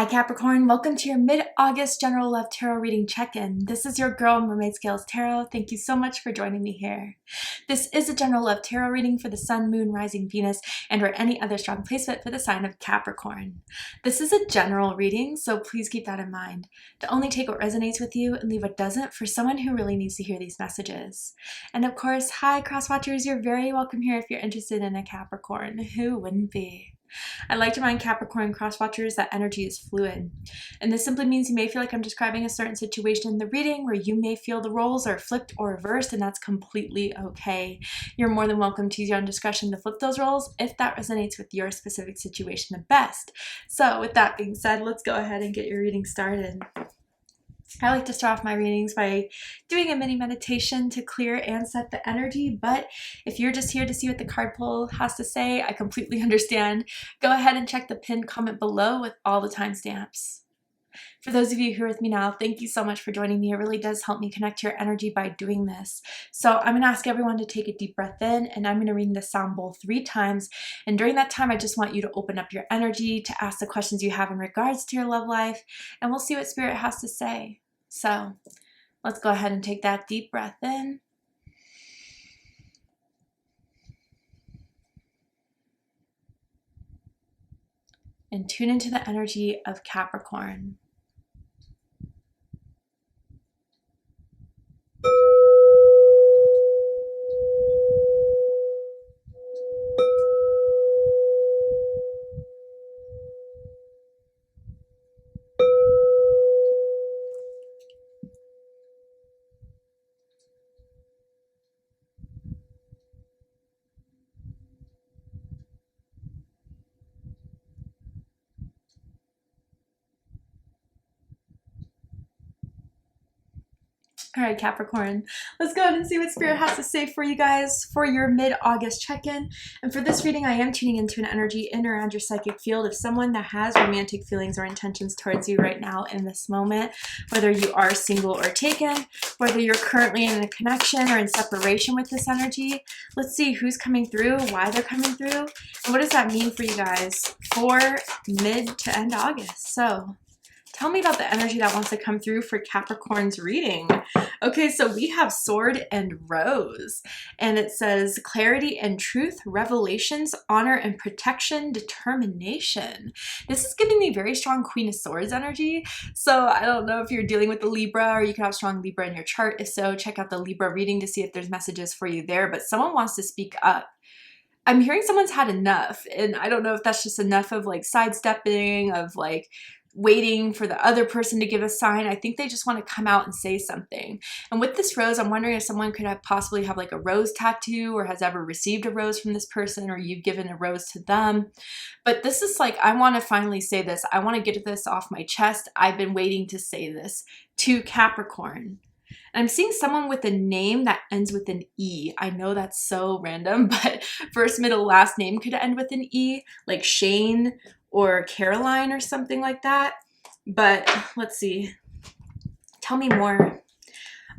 Hi Capricorn, welcome to your mid-August general love tarot reading check-in. This is your girl Mermaid Scales Tarot. Thank you so much for joining me here. This is a general love tarot reading for the Sun, Moon, Rising, Venus, and or any other strong placement for the sign of Capricorn. This is a general reading, so please keep that in mind. To only take what resonates with you and leave what doesn't for someone who really needs to hear these messages. And of course, hi cross-watchers, you're very welcome here if you're interested in a Capricorn. Who wouldn't be? I'd like to remind Capricorn cross-watchers that energy is fluid. And this simply means you may feel like I'm describing a certain situation in the reading where you may feel the roles are flipped or reversed, and that's completely okay. You're more than welcome to use your own discretion to flip those roles if that resonates with your specific situation the best. So with that being said, let's go ahead and get your reading started. I like to start off my readings by doing a mini meditation to clear and set the energy, but if you're just here to see what the card pull has to say, I completely understand. Go ahead and check the pinned comment below with all the timestamps. For those of you who are with me now, thank you so much for joining me. It really does help me connect to your energy by doing this. So I'm going to ask everyone to take a deep breath in, and I'm going to ring the sound bowl 3 times. And during that time, I just want you to open up your energy to ask the questions you have in regards to your love life, and we'll see what Spirit has to say. So let's go ahead and take that deep breath in. And tune into the energy of Capricorn. All right, Capricorn, let's go ahead and see what Spirit has to say for you guys for your mid-August check-in. And for this reading, I am tuning into an energy in or around your psychic field of someone that has romantic feelings or intentions towards you right now in this moment, whether you are single or taken, whether you're currently in a connection or in separation with this energy. Let's see who's coming through, why they're coming through, and what does that mean for you guys for mid to end August. So tell me about the energy that wants to come through for Capricorn's reading. Okay, so we have Sword and Rose, and it says clarity and truth, revelations, honor and protection, determination. This is giving me very strong Queen of Swords energy. So I don't know if you're dealing with the Libra, or you could have strong Libra in your chart. If so, check out the Libra reading to see if there's messages for you there. But someone wants to speak up. I'm hearing someone's had enough, and I don't know if that's just enough of like sidestepping, of like waiting for the other person to give a sign. I think they just want to come out and say something. And with this rose, I'm wondering if someone could possibly have like a rose tattoo, or has ever received a rose from this person, or you've given a rose to them. But this is like, I want to finally say this. I want to get this off my chest. I've been waiting to say this to Capricorn. I'm seeing someone with a name that ends with an E. I know that's so random, but first, middle, last name could end with an E, like Shane or Caroline or something like that. But let's see. Tell me more.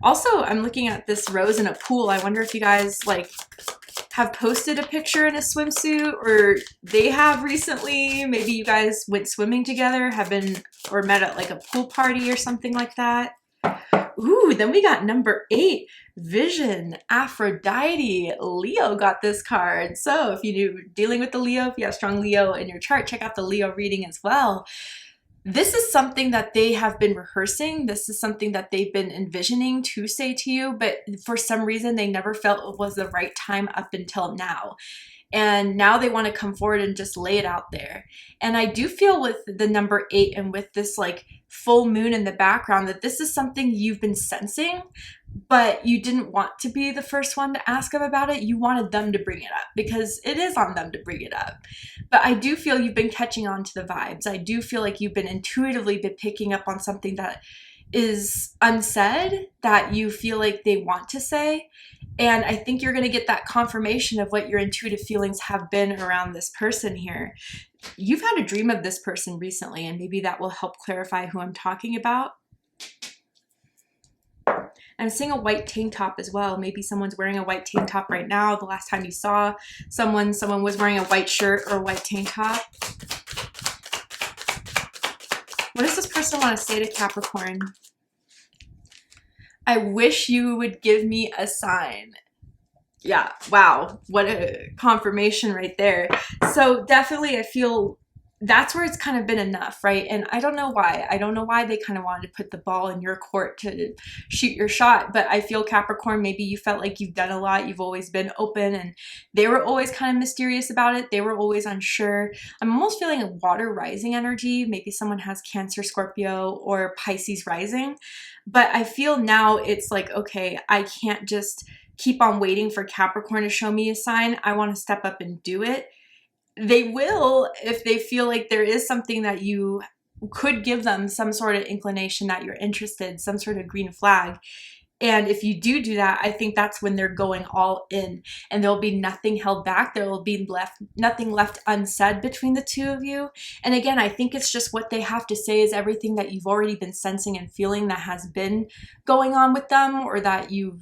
Also, I'm looking at this rose in a pool. I wonder if you guys like have posted a picture in a swimsuit, or they have recently. Maybe you guys went swimming together, have been, or met at like a pool party or something like that. Ooh, then we got number 8, Vision, Aphrodite. Leo got this card. So if you're dealing with the Leo, if you have strong Leo in your chart, check out the Leo reading as well. This is something that they have been rehearsing. This is something that they've been envisioning to say to you, but for some reason they never felt it was the right time up until now. And now they want to come forward and just lay it out there. And I do feel with the number 8 and with this like full moon in the background that this is something you've been sensing, but you didn't want to be the first one to ask them about it. You wanted them to bring it up because it is on them to bring it up. But I do feel you've been catching on to the vibes. I do feel like you've been intuitively picking up on something that is unsaid that you feel like they want to say. And I think you're going to get that confirmation of what your intuitive feelings have been around this person here. You've had a dream of this person recently, and maybe that will help clarify who I'm talking about. I'm seeing a white tank top as well. Maybe someone's wearing a white tank top right now. The last time you saw someone was wearing a white shirt or a white tank top. person want to say to Capricorn? I wish you would give me a sign. Yeah, wow, what a confirmation right there. So definitely I feel that's where it's kind of been enough, right? And I don't know why. I don't know why they kind of wanted to put the ball in your court to shoot your shot, but I feel Capricorn, maybe you felt like you've done a lot. You've always been open, and they were always kind of mysterious about it. They were always unsure. I'm almost feeling a water rising energy. Maybe someone has Cancer, Scorpio, or Pisces rising. But I feel now it's like, okay, I can't just keep on waiting for Capricorn to show me a sign. I want to step up and do it. They will if they feel like there is something that you could give them, some sort of inclination that you're interested, some sort of green flag. And if you do that, I think that's when they're going all in, and there'll be nothing held back. There will be nothing left unsaid between the two of you. And again, I think it's just what they have to say is everything that you've already been sensing and feeling that has been going on with them, or that you've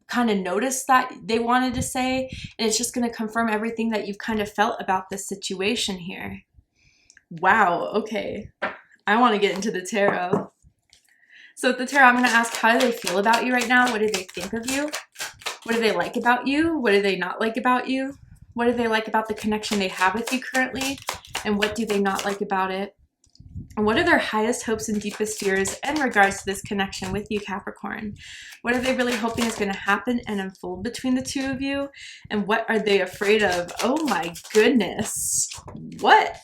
kind of noticed that they wanted to say, and it's just going to confirm everything that you've kind of felt about this situation here. Wow, okay. I want to get into the tarot. So with the tarot, I'm going to ask, how do they feel about you right now? What do they think of you? What do they like about you? What do they not like about you? What do they like about the connection they have with you currently? And what do they not like about it? And what are their highest hopes and deepest fears in regards to this connection with you, Capricorn? What are they really hoping is going to happen and unfold between the two of you? And what are they afraid of? Oh my goodness. What?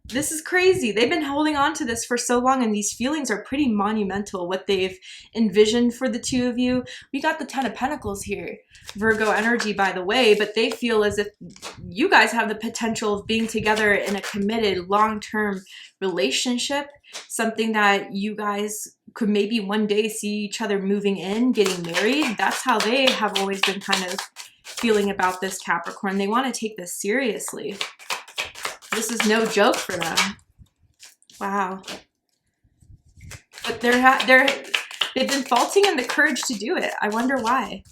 This is crazy. They've been holding on to this for so long, and these feelings are pretty monumental, what they've envisioned for the two of you. We got the Ten of Pentacles here, Virgo energy, by the way, but they feel as if you guys have the potential of being together in a committed long-term relationship, something that you guys could maybe one day see each other moving in, getting married. That's how they have always been kind of feeling about this, Capricorn. They want to take this seriously. This is no joke for them. Wow. But they've been faulting in the courage to do it. I wonder why.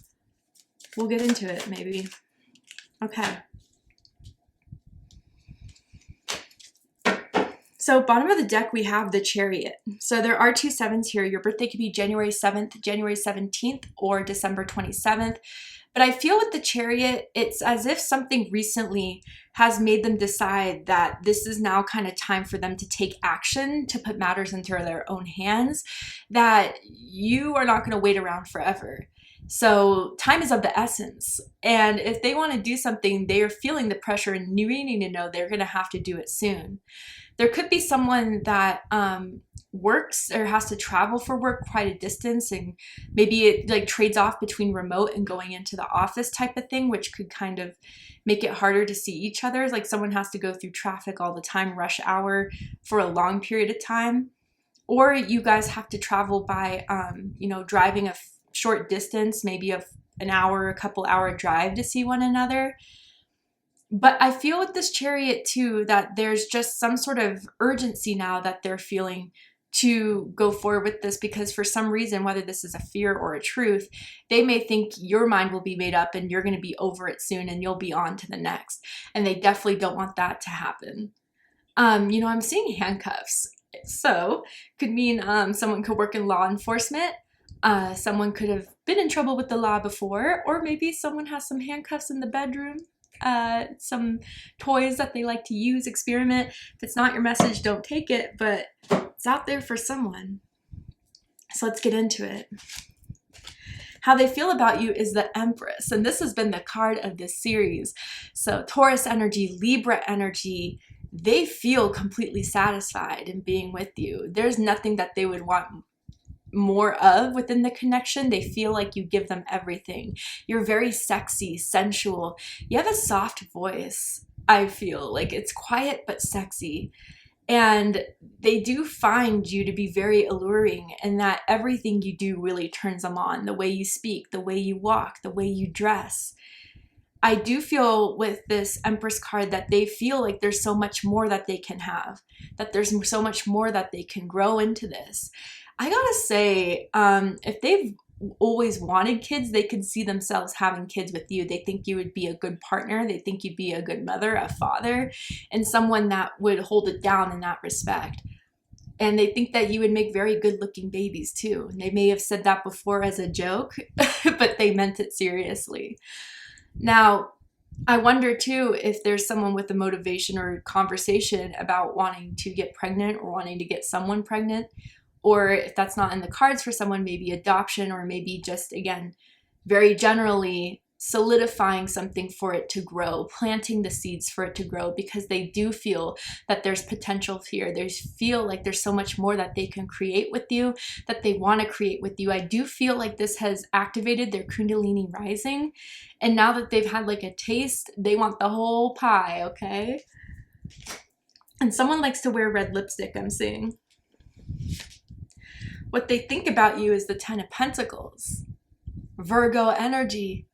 We'll get into it maybe. Okay. So bottom of the deck, we have the Chariot. So there are two sevens here. Your birthday could be January 7th, January 17th, or December 27th. But I feel with the Chariot, it's as if something recently has made them decide that this is now kind of time for them to take action, to put matters into their own hands, that you are not going to wait around forever. So time is of the essence. And if they want to do something, they are feeling the pressure and needing to know they're going to have to do it soon. There could be someone that works or has to travel for work quite a distance, and maybe it like trades off between remote and going into the office type of thing, which could kind of make it harder to see each other. Like someone has to go through traffic all the time, rush hour for a long period of time. Or you guys have to travel by, driving a short distance, maybe an hour, a couple hour drive to see one another. But I feel with this Chariot too, that there's just some sort of urgency now that they're feeling to go forward with this, because for some reason, whether this is a fear or a truth, they may think your mind will be made up and you're going to be over it soon and you'll be on to the next. And they definitely don't want that to happen. I'm seeing handcuffs. So could mean someone could work in law enforcement. Someone could have been in trouble with the law before, or maybe someone has some handcuffs in the bedroom. Some toys that they like to use, experiment. If it's not your message, don't take it, but it's out there for someone. So let's get into it. How they feel about you is the Empress, and this has been the card of this series. So Taurus energy, Libra energy, they feel completely satisfied in being with you. There's nothing that they would want more of within the connection. They feel like you give them everything. You're very sexy, sensual. You have a soft voice. I feel like it's quiet but sexy. And they do find you to be very alluring, and that everything you do really turns them on. The way you speak, the way you walk, the way you dress. I do feel with this Empress card that they feel like there's so much more that they can have, that there's so much more that they can grow into this. I gotta say, if they've always wanted kids, they could see themselves having kids with you. They think you would be a good partner. They think you'd be a good mother, a father, and someone that would hold it down in that respect. And they think that you would make very good looking babies too. And they may have said that before as a joke, but they meant it seriously. Now, I wonder too if there's someone with a motivation or conversation about wanting to get pregnant or wanting to get someone pregnant, or if that's not in the cards for someone, maybe adoption, or maybe just, again, very generally solidifying something for it to grow, planting the seeds for it to grow, because they do feel that there's potential here. They feel like there's so much more that they can create with you, that they want to create with you. I do feel like this has activated their Kundalini rising, and now that they've had like a taste, they want the whole pie, okay? And someone likes to wear red lipstick, I'm seeing. What they think about you is the Ten of Pentacles. Virgo energy.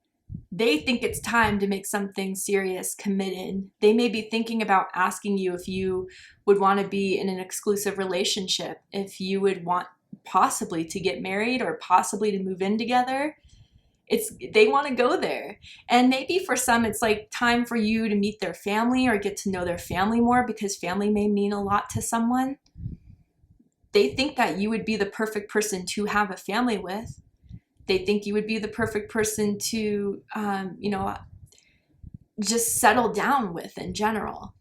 They think it's time to make something serious, committed. They may be thinking about asking you if you would want to be in an exclusive relationship, if you would want possibly to get married or possibly to move in together. They want to go there. And maybe for some, it's like time for you to meet their family or get to know their family more, because family may mean a lot to someone. They think that you would be the perfect person to have a family with. They think you would be the perfect person to, just settle down with in general.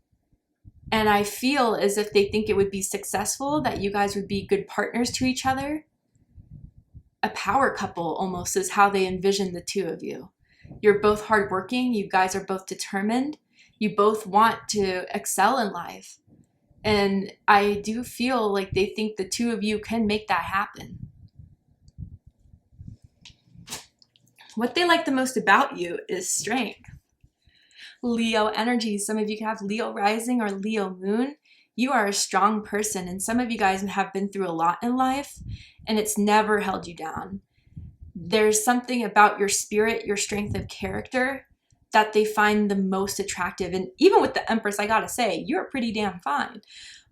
And I feel as if they think it would be successful, that you guys would be good partners to each other. A power couple almost is how they envision the two of you. You're both hardworking. You guys are both determined. You both want to excel in life. And I do feel like they think the two of you can make that happen. What they like the most about you is strength. Leo energy. Some of you have Leo rising or Leo moon. You are a strong person, and some of you guys have been through a lot in life, and it's never held you down. There's something about your spirit, your strength of character, that they find the most attractive. And even with the Empress, I gotta say, you're pretty damn fine.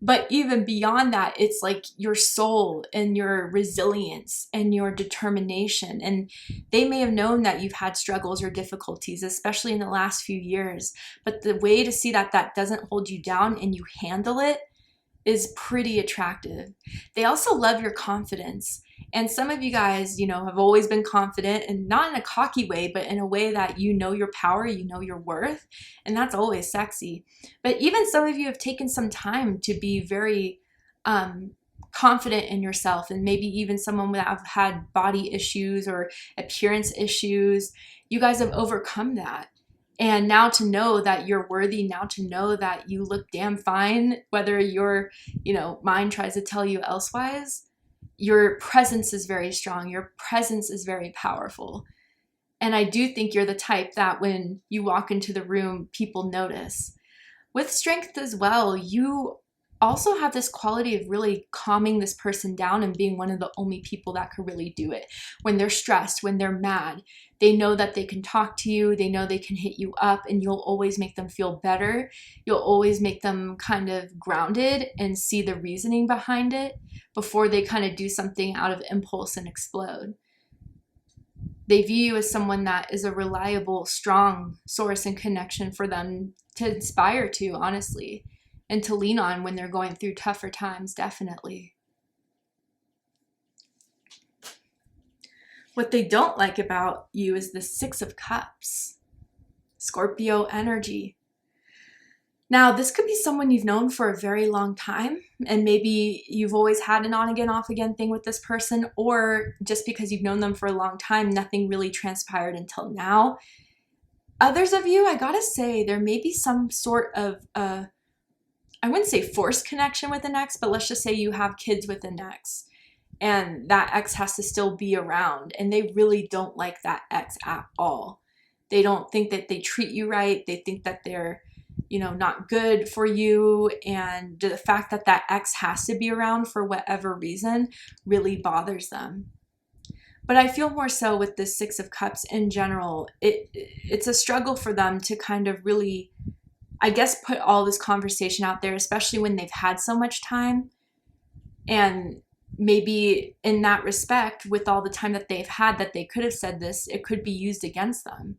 But even beyond that, it's like your soul and your resilience and your determination. And they may have known that you've had struggles or difficulties, especially in the last few years. But the way to see that that doesn't hold you down and you handle it is pretty attractive. They also love your confidence. And some of you guys, have always been confident, and not in a cocky way, but in a way that you know your power, you know your worth, and that's always sexy. But even some of you have taken some time to be very confident in yourself, and maybe even someone that have had body issues or appearance issues. You guys have overcome that. And now to know that you're worthy, now to know that you look damn fine, whether your, mind tries to tell you elsewise, your presence is very strong. Your presence is very powerful. And I do think you're the type that when you walk into the room, people notice. With strength as well, you also have this quality of really calming this person down and being one of the only people that could really do it. When they're stressed, when they're mad, they know that they can talk to you, they know they can hit you up, and you'll always make them feel better. You'll always make them kind of grounded and see the reasoning behind it before they kind of do something out of impulse and explode. They view you as someone that is a reliable, strong source and connection for them to inspire to, honestly, and to lean on when they're going through tougher times, definitely. What they don't like about you is the Six of Cups, Scorpio energy. Now, this could be someone you've known for a very long time, and maybe you've always had an on again, off again thing with this person, or just because you've known them for a long time, nothing really transpired until now. Others of you, I gotta say, there may be some sort of, I wouldn't say forced connection with an ex, but let's just say you have kids with an ex, and that ex has to still be around, and they really don't like that ex at all. They don't think that they treat you right. They think that they're, not good for you. And the fact that that ex has to be around for whatever reason really bothers them. But I feel more so with the Six of Cups in general, it's a struggle for them to kind of really, I guess, put all this conversation out there, especially when they've had so much time. And maybe in that respect, with all the time that they've had that they could have said this, it could be used against them.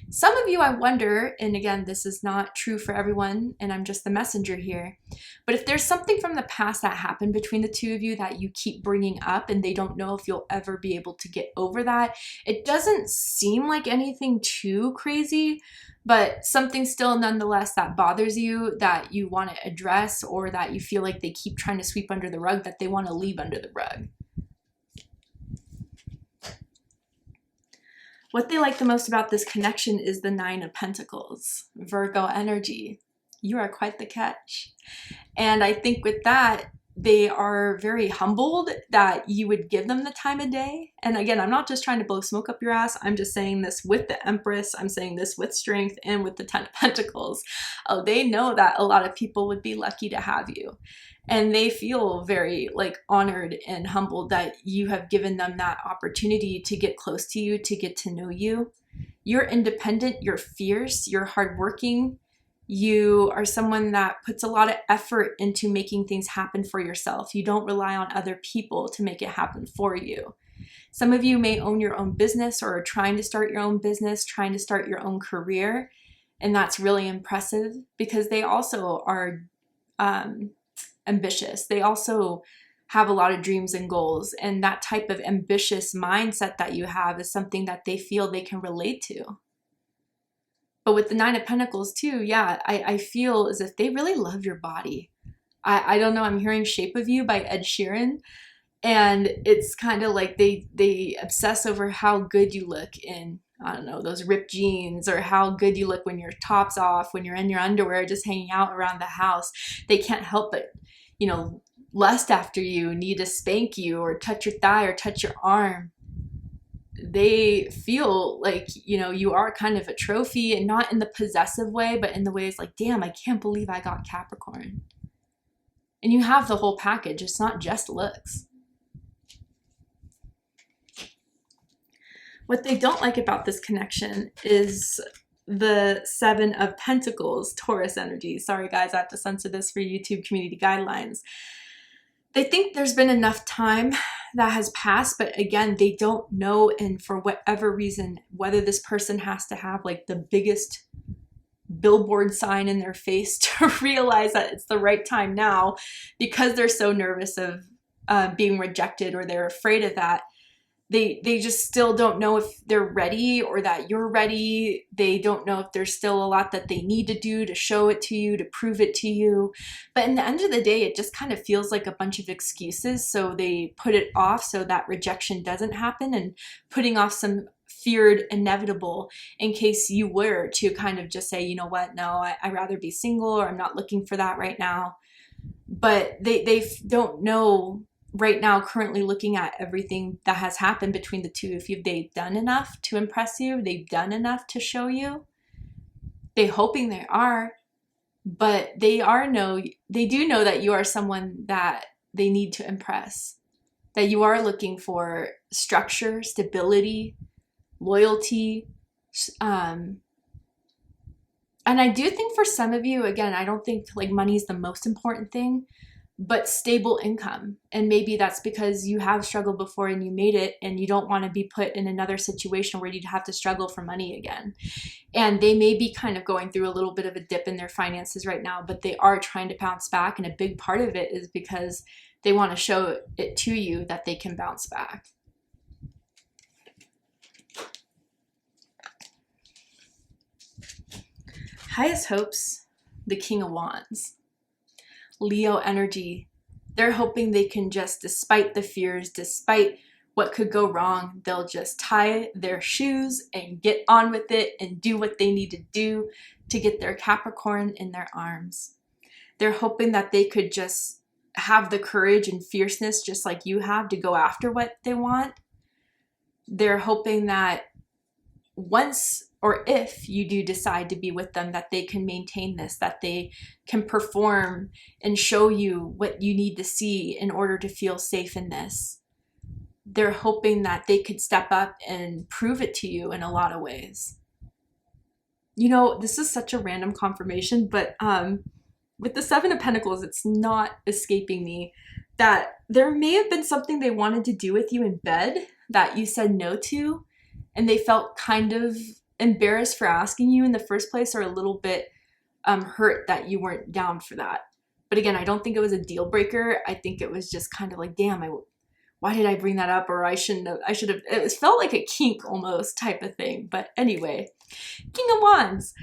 Some of you, I wonder, and again, this is not true for everyone, and I'm just the messenger here, but if there's something from the past that happened between the two of you that you keep bringing up and they don't know if you'll ever be able to get over that, it doesn't seem like anything too crazy, but something still nonetheless that bothers you, that you want to address, or that you feel like they keep trying to sweep under the rug, that they want to leave under the rug. What they like the most about this connection is the Nine of Pentacles, Virgo energy. You are quite the catch. And I think with that, they are very humbled that you would give them the time of day. And again, I'm not just trying to blow smoke up your ass. I'm just saying this with the Empress. I'm saying this with strength and with the Ten of Pentacles. Oh, they know that a lot of people would be lucky to have you. And they feel very like honored and humbled that you have given them that opportunity to get close to you, to get to know you. You're independent, you're fierce, you're hardworking. You are someone that puts a lot of effort into making things happen for yourself. You don't rely on other people to make it happen for you. Some of you may own your own business or are trying to start your own business, trying to start your own career. And that's really impressive because they also are ambitious. They also have a lot of dreams and goals, and that type of ambitious mindset that you have is something that they feel they can relate to. But with the Nine of Pentacles too, yeah, I feel as if they really love your body. I don't know, I'm hearing Shape of You by Ed Sheeran, and it's kind of like they obsess over how good you look in, I don't know, those ripped jeans, or how good you look when your top's off, when you're in your underwear, just hanging out around the house. They can't help but, you know, lust after you, need to spank you or touch your thigh or touch your arm. They feel like, you know, you are kind of a trophy, and not in the possessive way, but in the ways like, damn, I can't believe I got Capricorn. And you have the whole package. It's not just looks. What they don't like about this connection is the Seven of Pentacles, Taurus energy. Sorry guys, I have to censor this for YouTube community guidelines. They think there's been enough time that has passed, but again, they don't know, and for whatever reason, whether this person has to have like the biggest billboard sign in their face to realize that it's the right time now, because they're so nervous of being rejected, or they're afraid of that. They just still don't know if they're ready or that you're ready. They don't know if there's still a lot that they need to do to show it to you, to prove it to you. But in the end of the day, it just kind of feels like a bunch of excuses. So they put it off so that rejection doesn't happen, and putting off some feared inevitable in case you were to kind of just say, you know what, no, I'd rather be single, or I'm not looking for that right now. But they don't know right now, currently looking at everything that has happened between the two, if they've done enough to impress you, they've done enough to show you. They're hoping they are, but they do know that you are someone that they need to impress, that you are looking for structure, stability, loyalty. And I do think for some of you, again, I don't think like money is the most important thing, but stable income. And maybe that's because you have struggled before and you made it, and you don't want to be put in another situation where you'd have to struggle for money again. And they may be kind of going through a little bit of a dip in their finances right now, but they are trying to bounce back. And a big part of it is because they want to show it to you that they can bounce back. Highest hopes, the King of Wands. Leo energy. They're hoping they can just, despite the fears, despite what could go wrong, they'll just tie their shoes and get on with it and do what they need to do to get their Capricorn in their arms. They're hoping that they could just have the courage and fierceness, just like you have, to go after what they want. They're hoping that once, or if you do decide to be with them, that they can maintain this, that they can perform and show you what you need to see in order to feel safe in this. They're hoping that they could step up and prove it to you in a lot of ways. You know, this is such a random confirmation, but with the Seven of Pentacles, it's not escaping me that there may have been something they wanted to do with you in bed that you said no to, and they felt kind of embarrassed for asking you in the first place, or a little bit hurt that you weren't down for that. But again, I don't think it was a deal breaker. I think it was just kind of like, damn, why did I bring that up? Or I should have, it felt like a kink almost type of thing. But anyway, King of Wands.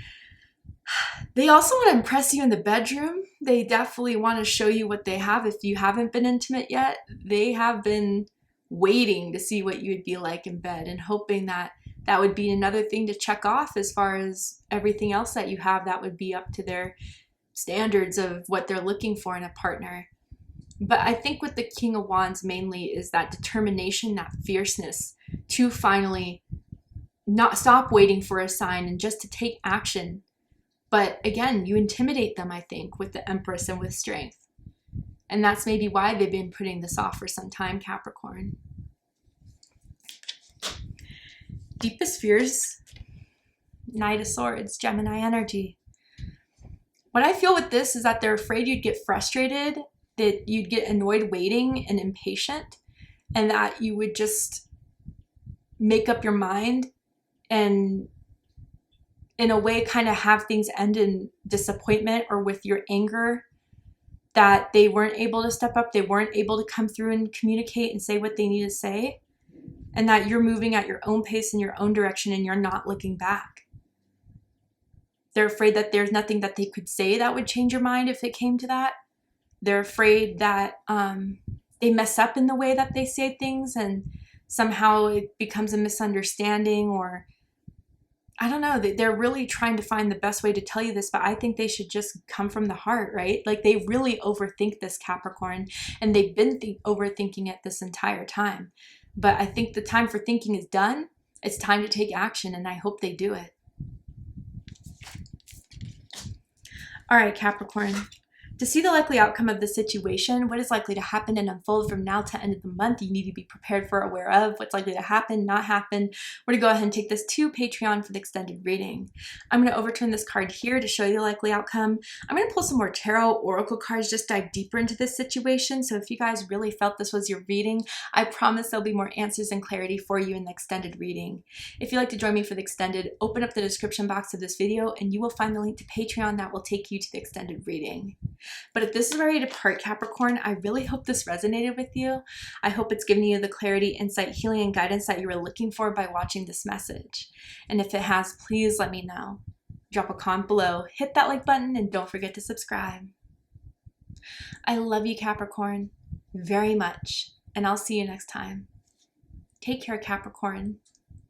They also want to impress you in the bedroom. They definitely want to show you what they have. If you haven't been intimate yet, they have been waiting to see what you would be like in bed and hoping that that would be another thing to check off as far as everything else that you have that would be up to their standards of what they're looking for in a partner. But I think with the King of Wands mainly is that determination, that fierceness to finally not stop waiting for a sign and just to take action. But again, you intimidate them, I think, with the Empress and with strength. And that's maybe why they've been putting this off for some time, Capricorn. Deepest fears, Knight of Swords, Gemini energy. What I feel with this is that they're afraid you'd get frustrated, that you'd get annoyed waiting and impatient, and that you would just make up your mind and in a way kind of have things end in disappointment or with your anger, that they weren't able to step up, they weren't able to come through and communicate and say what they need to say, and that you're moving at your own pace in your own direction and you're not looking back. They're afraid that there's nothing that they could say that would change your mind if it came to that. They're afraid that they mess up in the way that they say things and somehow it becomes a misunderstanding, or I don't know, they're really trying to find the best way to tell you this, but I think they should just come from the heart, right? Like they really overthink this, Capricorn, and they've been overthinking it this entire time. But I think the time for thinking is done. It's time to take action, and I hope they do it. All right, Capricorn. To see the likely outcome of the situation, what is likely to happen and unfold from now to end of the month, you need to be prepared for, aware of what's likely to happen, not happen. We're going to go ahead and take this to Patreon for the extended reading. I'm going to overturn this card here to show you the likely outcome. I'm going to pull some more tarot oracle cards, just dive deeper into this situation. So if you guys really felt this was your reading, I promise there'll be more answers and clarity for you in the extended reading. If you'd like to join me for the extended, open up the description box of this video and you will find the link to Patreon that will take you to the extended reading. But if this is where you depart, Capricorn, I really hope this resonated with you. I hope it's given you the clarity, insight, healing, and guidance that you were looking for by watching this message. And if it has, please let me know. Drop a comment below, hit that like button, and don't forget to subscribe. I love you, Capricorn, very much, and I'll see you next time. Take care, Capricorn.